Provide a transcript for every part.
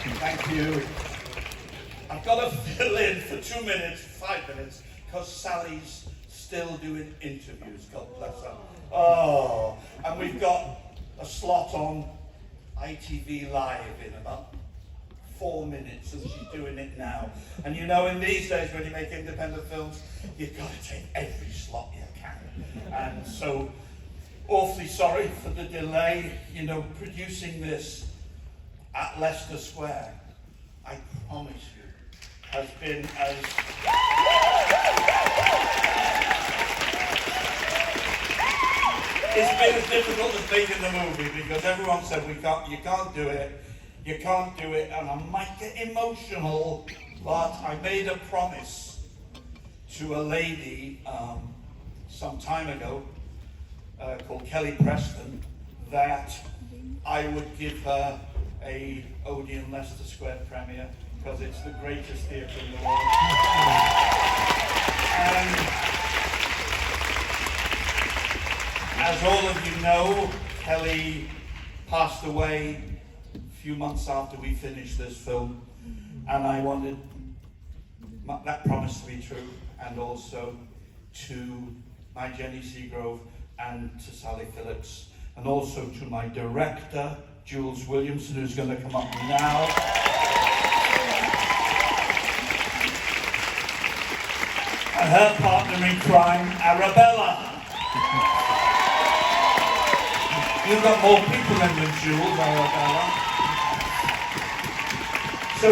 Thank you. I've got to fill in for 2 minutes, 5 minutes, because Sally's still doing interviews, God bless her. Oh, and we've got a slot on ITV Live in about 4 minutes, and she's doing it now. And you know, in these days when you make independent films, you've got to take every slot you can. And so, awfully sorry for the delay, you know, producing this at Leicester Square. I promise you, has been as... It's been as difficult as making the movie, because everyone said, you can't do it, and I might get emotional, but I made a promise to a lady some time ago called Kelly Preston that I would give her a Odeon Leicester Square premiere, because it's the greatest theatre in the world. And as all of you know, Kelly passed away a few months after we finished this film, and I wanted that promise to be true, and also to my Jenny Seagrove and to Sally Phillips, and also to my director, Jules Williamson, who's going to come up now. And her partner in crime, Arabella. You've got more people in than Jules, Arabella. So,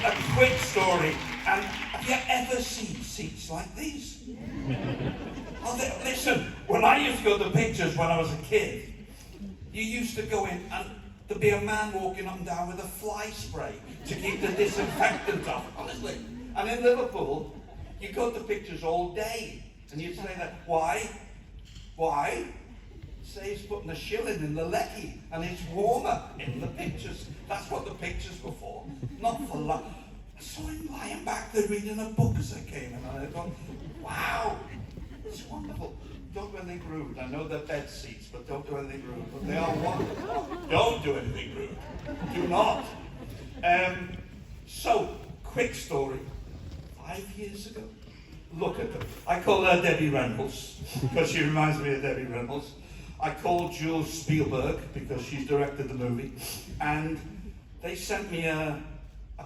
a quick story. And have you ever seen seats like these? Listen, when I used to go to the pictures when I was a kid, you used to go in and there'd be a man walking up and down with a fly spray to keep the disinfectant off, honestly. And in Liverpool, you go to pictures all day, and you say that, why? Say he's putting a shilling in the lecky, and it's warmer in the pictures. That's what the pictures were for, not for lunch. I saw him lying back there reading a book as I came in, and I thought, wow, it's wonderful. Don't do anything rude. I know they're bed seats, but don't do anything rude. But they are wonderful. Don't do anything rude. Do not. So, quick story. 5 years ago, look at them. I call her Debbie Reynolds, because she reminds me of Debbie Reynolds. I called Jules Spielberg, because she's directed the movie. And they sent me a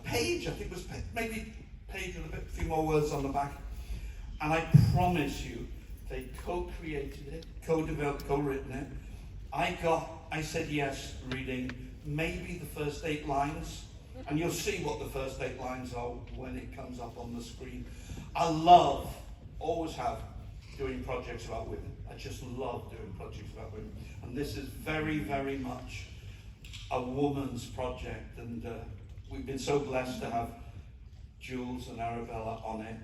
page, I think it was maybe a page with a few more words on the back. And I promise you, they co-created it, co-developed, co-written it. I said yes, reading maybe the first 8 lines, and you'll see what the first 8 lines are when it comes up on the screen. I love, always have, doing projects about women. I just love doing projects about women. And this is very, very much a woman's project, and we've been so blessed to have Jules and Arabella on it.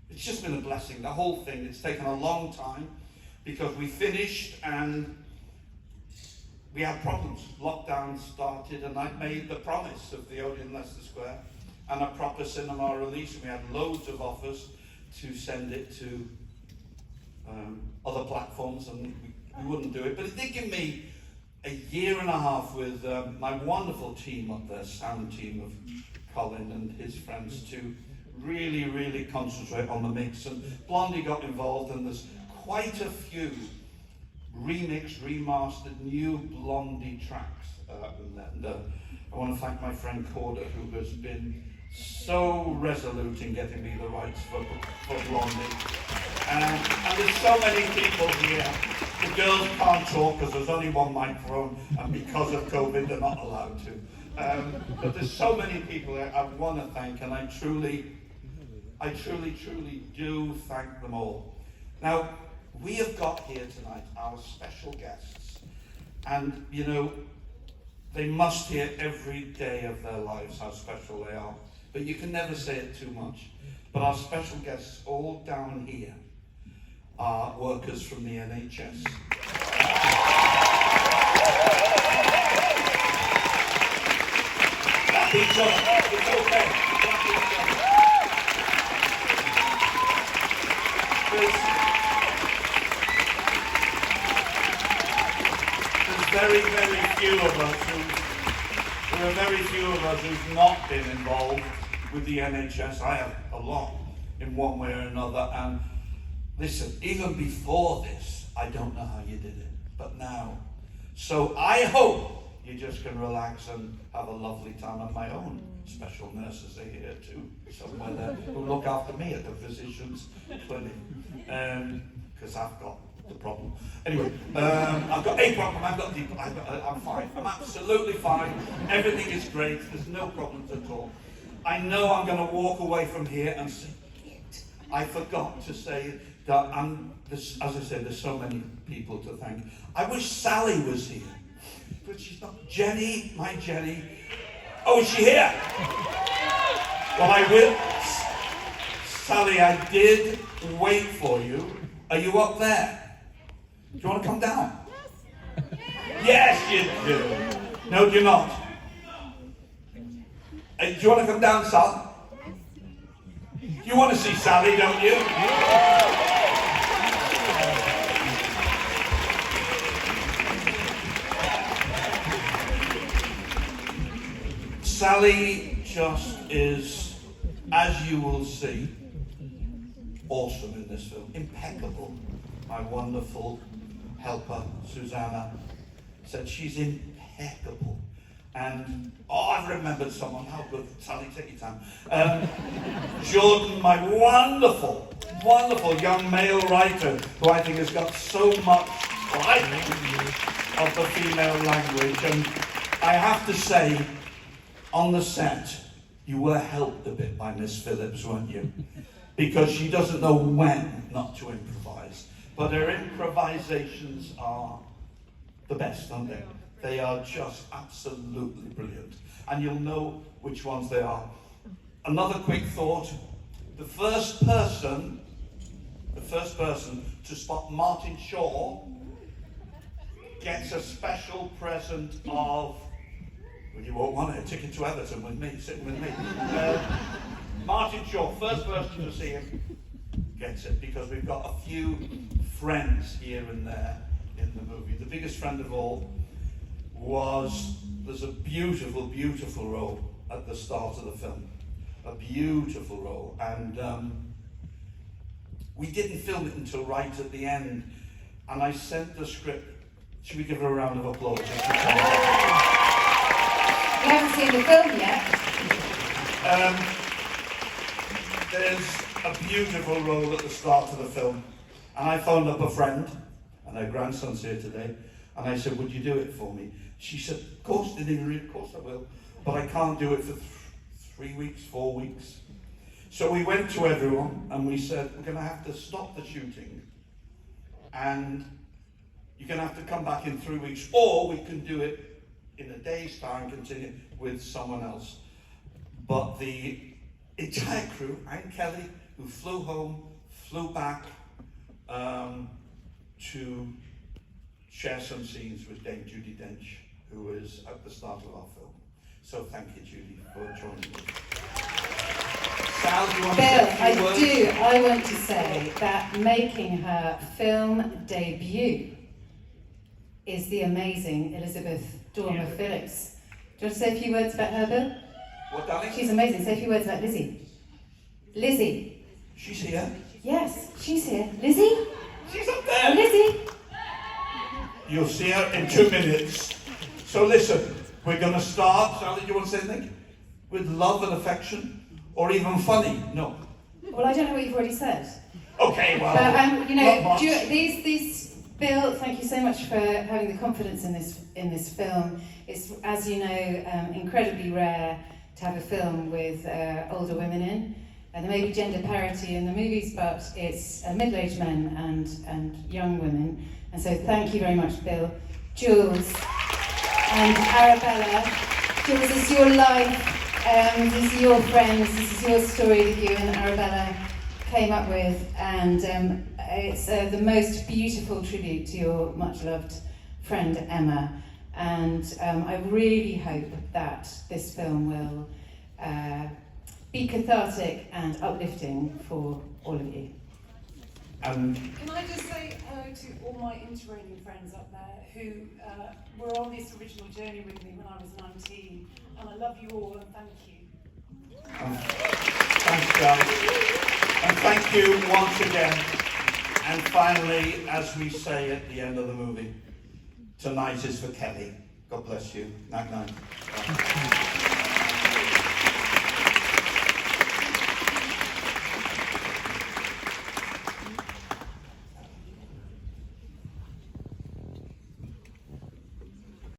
It's just been a blessing, the whole thing. It's taken a long time because we finished and we had problems. Lockdown started and I made the promise of the Odeon Leicester Square and a proper cinema release. We had loads of offers to send it to other platforms, and we wouldn't do it. But it did give me a year and a half with my wonderful team up there, sound team of Colin and his friends, to really, really concentrate on the mix. And Blondie got involved, and there's quite a few remixed, remastered, new Blondie tracks. And I want to thank my friend Corda, who has been so resolute in getting me the rights for Blondie. And there's so many people here. The girls can't talk because there's only one microphone, and because of COVID, they're not allowed to. But there's so many people here I want to thank, and I truly do thank them all. Now, we have got here tonight our special guests, and you know, they must hear every day of their lives how special they are, but you can never say it too much. But our special guests, all down here, are workers from the NHS. Clap each other. It's okay. Clap each other. There's very, very few of us who there are very few of us who've not been involved with the NHS. I have a lot in one way or another. And listen, even before this, I don't know how you did it, but now. So I hope you just can relax and have a lovely time. And my own special nurses are here too, somewhere there, who look after me at the physician's clinic, because I've got the problem. Anyway, I've got a problem, I'm fine. I'm absolutely fine. Everything is great. There's no problems at all. I know I'm going to walk away from here and say, I forgot to say that as I said, there's so many people to thank. I wish Sally was here, but she's not. Jenny, my Jenny. Oh, is she here? Well, I will. Sally, I did wait for you. Are you up there? Do you want to come down? Yes, you do. No, you're not. Do you want to come down, son? You want to see Sally, don't you? Sally just is, as you will see, awesome in this film. Impeccable. My wonderful helper, Susanna, said she's impeccable. And, I've remembered someone. How good. Sally, take your time. Jordan, my wonderful, wonderful young male writer, who I think has got so much writing of the female language. And I have to say, on the set, you were helped a bit by Miss Phillips, weren't you? Because she doesn't know when not to improvise. But her improvisations are the best, aren't they? They are just absolutely brilliant. And you'll know which ones they are. Another quick thought. The first person to spot Martin Shaw gets a special present of, well, you won't want it, a ticket to Everton with me, sitting with me. Martin Shaw, first person to see him, gets it, because we've got a few friends here and there in the movie. The biggest friend of all there's a beautiful, beautiful role at the start of the film. A beautiful role. And we didn't film it until right at the end. And I sent the script. Should we give her a round of applause? You haven't seen the film yet. There's a beautiful role at the start of the film. And I phoned up a friend, and her grandson's here today, and I said, would you do it for me? She said, of course, of course I will, but I can't do it for 3 weeks, 4 weeks. So we went to everyone, and we said, we're going to have to stop the shooting, and you're going to have to come back in 3 weeks, or we can do it in a day's time, continue with someone else. But the entire crew, and Kelly, who flew home, flew back to share some scenes with Dame Judi Dench, who is at the start of our film. So thank you, Judy, for joining me. Sal, do you want Bill, to say a few words? I do. I want to say that making her film debut is the amazing Elizabeth Dormer Phillips. Do you want to say a few words about her, Bill? What, darling? She's amazing. Say a few words about Lizzie. Lizzie. She's here. Yes, she's here. Lizzie? She's up there. Lizzie? You'll see her in 2 minutes. So listen, we're going to start. Sally, do you want to say anything? With love and affection? Or even funny? No. Well, I don't know what you've already said. Okay, well, But you know, not much. these Bill, thank you so much for having the confidence in this film. It's, as you know, incredibly rare to have a film with older women in. And there may be gender parity in the movies, but it's middle-aged men and young women. And so thank you very much, Bill. Jules and Arabella. Jules, this is your life, these are your friends, this is your story that you and Arabella came up with, and it's the most beautiful tribute to your much-loved friend Emma. And I really hope that this film will be cathartic and uplifting for all of you. And Can I just say hello to all my interrailing friends up there who were on this original journey with me when I was 19 and I love you all, and thank you. Thanks, guys. And thank you once again. And finally, as we say at the end of the movie, tonight is for Kelly. God bless you. Night night.